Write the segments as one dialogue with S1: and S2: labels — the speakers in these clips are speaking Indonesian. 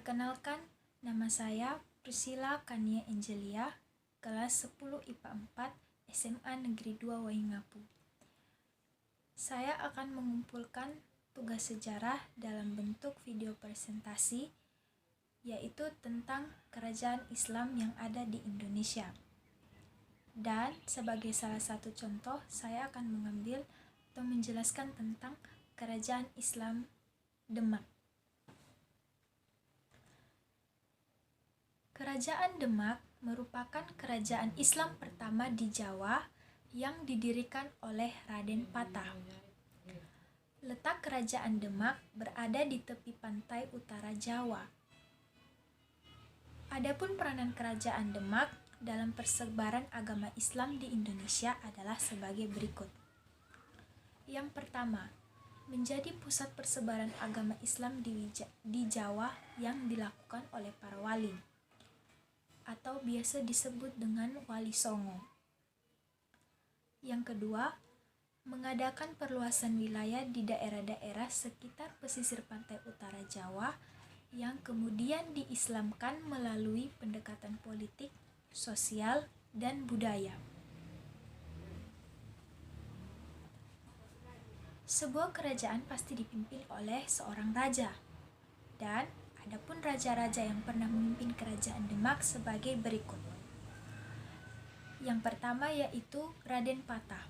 S1: Perkenalkan, nama saya Priscilla Kania Angelia, kelas 10 IPA 4 SMA Negeri 2 Waingapu. Saya akan mengumpulkan tugas sejarah dalam bentuk video presentasi, yaitu tentang kerajaan Islam yang ada di Indonesia. Dan sebagai salah satu contoh, saya akan mengambil atau menjelaskan tentang kerajaan Islam Demak. Kerajaan Demak merupakan kerajaan Islam pertama di Jawa yang didirikan oleh Raden Patah. Letak kerajaan Demak berada di tepi pantai utara Jawa. Adapun peranan kerajaan Demak dalam persebaran agama Islam di Indonesia adalah sebagai berikut. Yang pertama, menjadi pusat persebaran agama Islam di Jawa yang dilakukan oleh para wali, atau biasa disebut dengan Wali Songo. Yang kedua, mengadakan perluasan wilayah di daerah-daerah sekitar pesisir pantai utara Jawa yang kemudian diislamkan melalui pendekatan politik, sosial, dan budaya. Sebuah kerajaan pasti dipimpin oleh seorang raja, dan adapun raja-raja yang pernah memimpin kerajaan Demak sebagai berikut. Yang pertama yaitu Raden Patah.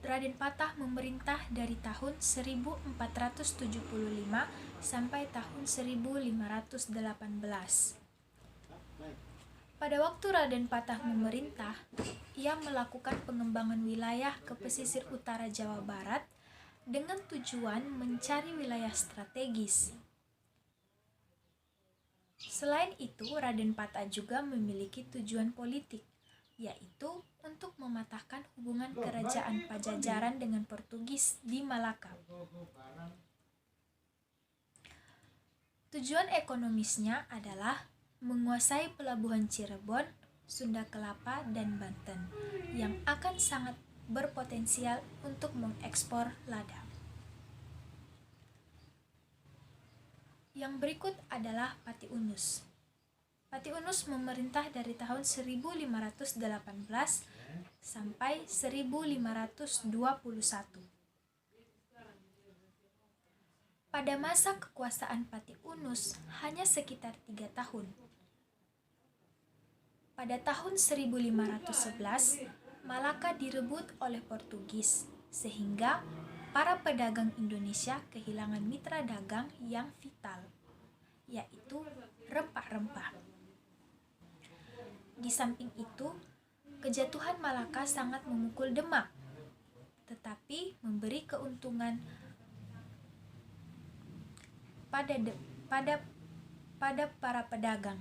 S1: Raden Patah memerintah dari tahun 1475 sampai tahun 1518. Pada waktu Raden Patah memerintah, ia melakukan pengembangan wilayah ke pesisir utara Jawa Barat dengan tujuan mencari wilayah strategis. Selain itu, Raden Patah juga memiliki tujuan politik, yaitu untuk mematahkan hubungan kerajaan Pajajaran dengan Portugis di Malaka. Tujuan ekonomisnya adalah menguasai pelabuhan Cirebon, Sunda Kelapa, dan Banten yang akan sangat berpotensial untuk mengekspor lada. Yang berikut adalah Pati Unus. Pati Unus memerintah dari tahun 1518 sampai 1521. Pada masa kekuasaan Pati Unus hanya sekitar 3 tahun. Pada tahun 1511, Malaka direbut oleh Portugis, sehingga para pedagang Indonesia kehilangan mitra dagang yang vital, yaitu rempah-rempah. Di samping itu, kejatuhan Malaka sangat memukul Demak, tetapi memberi keuntungan pada para pedagang.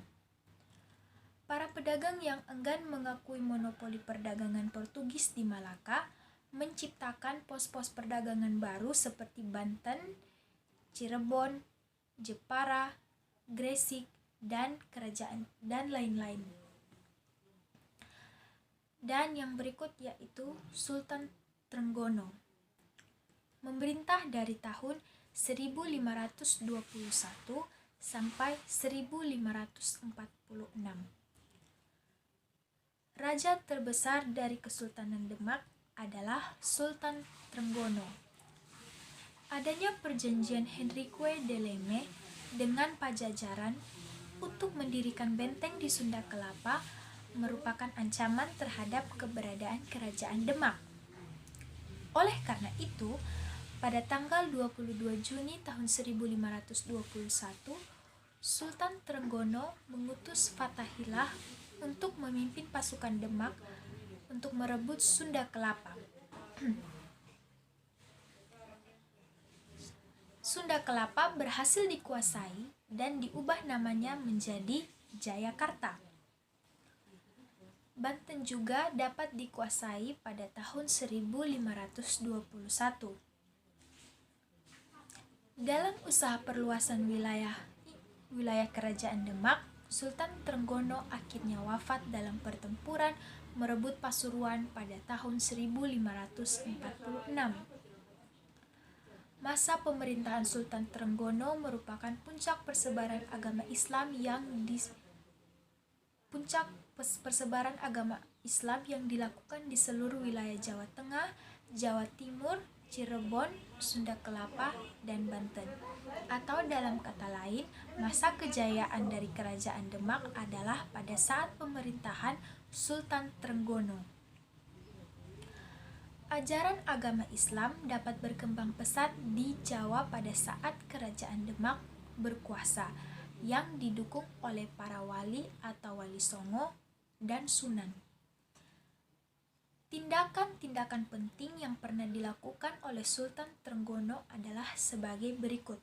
S1: Para pedagang yang enggan mengakui monopoli perdagangan Portugis di Malaka menciptakan pos-pos perdagangan baru seperti Banten, Cirebon, Jepara, Gresik, dan lain-lain. Dan yang berikut yaitu Sultan Trenggono. Memerintah dari tahun 1521 sampai 1546. Raja terbesar dari Kesultanan Demak adalah Sultan Trenggono. Adanya perjanjian Henrique de Leme dengan Pajajaran untuk mendirikan benteng di Sunda Kelapa merupakan ancaman terhadap keberadaan kerajaan Demak. Oleh karena itu, pada tanggal 22 Juni tahun 1521, Sultan Trenggono mengutus Fathahillah untuk memimpin pasukan Demak untuk merebut Sunda Kelapa. Sunda Kelapa berhasil dikuasai dan diubah namanya menjadi Jayakarta. Banten juga dapat dikuasai pada tahun 1521. Dalam usaha perluasan wilayah kerajaan Demak, Sultan Trenggono akhirnya wafat dalam pertempuran merebut Pasuruan pada tahun 1546. Masa pemerintahan Sultan Trenggono merupakan puncak persebaran agama Islam yang dilakukan di seluruh wilayah Jawa Tengah, Jawa Timur, Cirebon, Sunda Kelapa, dan Banten. Atau dalam kata lain, masa kejayaan dari Kerajaan Demak adalah pada saat pemerintahan Sultan Trenggono. Ajaran agama Islam dapat berkembang pesat di Jawa pada saat Kerajaan Demak berkuasa, yang didukung oleh para wali atau wali songo dan sunan. Tindakan-tindakan penting yang pernah dilakukan oleh Sultan Trenggono adalah sebagai berikut.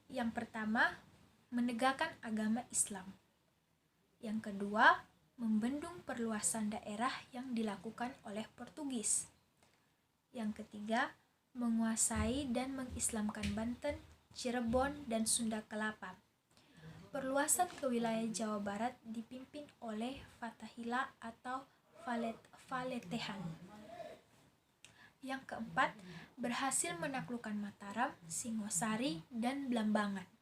S1: Yang pertama, menegakkan agama Islam. Yang kedua, membendung perluasan daerah yang dilakukan oleh Portugis. Yang ketiga, menguasai dan mengislamkan Banten, Cirebon, dan Sunda Kelapa. Perluasan ke wilayah Jawa Barat dipimpin oleh Fathahillah atau Faletehan. Yang keempat, berhasil menaklukkan Mataram, Singosari, dan Blambangan.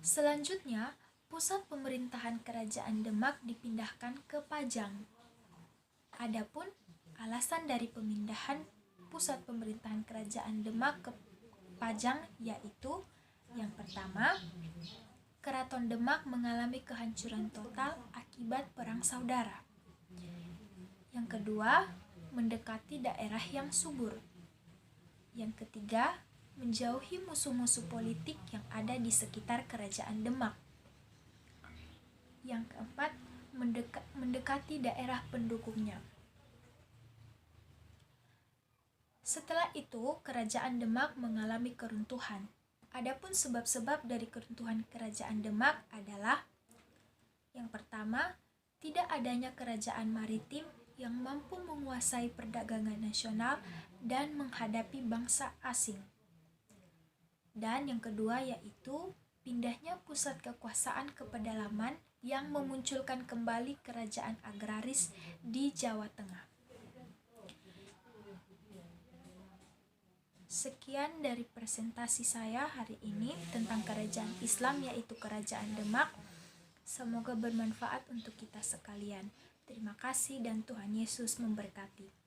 S1: Selanjutnya, pusat pemerintahan Kerajaan Demak dipindahkan ke Pajang. Adapun alasan dari pemindahan pusat pemerintahan Kerajaan Demak ke Pajang yaitu: yang pertama, Keraton Demak mengalami kehancuran total akibat perang saudara. Yang kedua, mendekati daerah yang subur. Yang ketiga, menjauhi musuh-musuh politik yang ada di sekitar Kerajaan Demak. Yang keempat, mendekati daerah pendukungnya. Setelah itu, Kerajaan Demak mengalami keruntuhan. Adapun sebab-sebab dari keruntuhan Kerajaan Demak adalah: yang pertama, tidak adanya kerajaan maritim yang mampu menguasai perdagangan nasional dan menghadapi bangsa asing. Dan yang kedua yaitu pindahnya pusat kekuasaan ke pedalaman yang memunculkan kembali kerajaan agraris di Jawa Tengah. Sekian dari presentasi saya hari ini tentang kerajaan Islam yaitu Kerajaan Demak. Semoga bermanfaat untuk kita sekalian. Terima kasih dan Tuhan Yesus memberkati.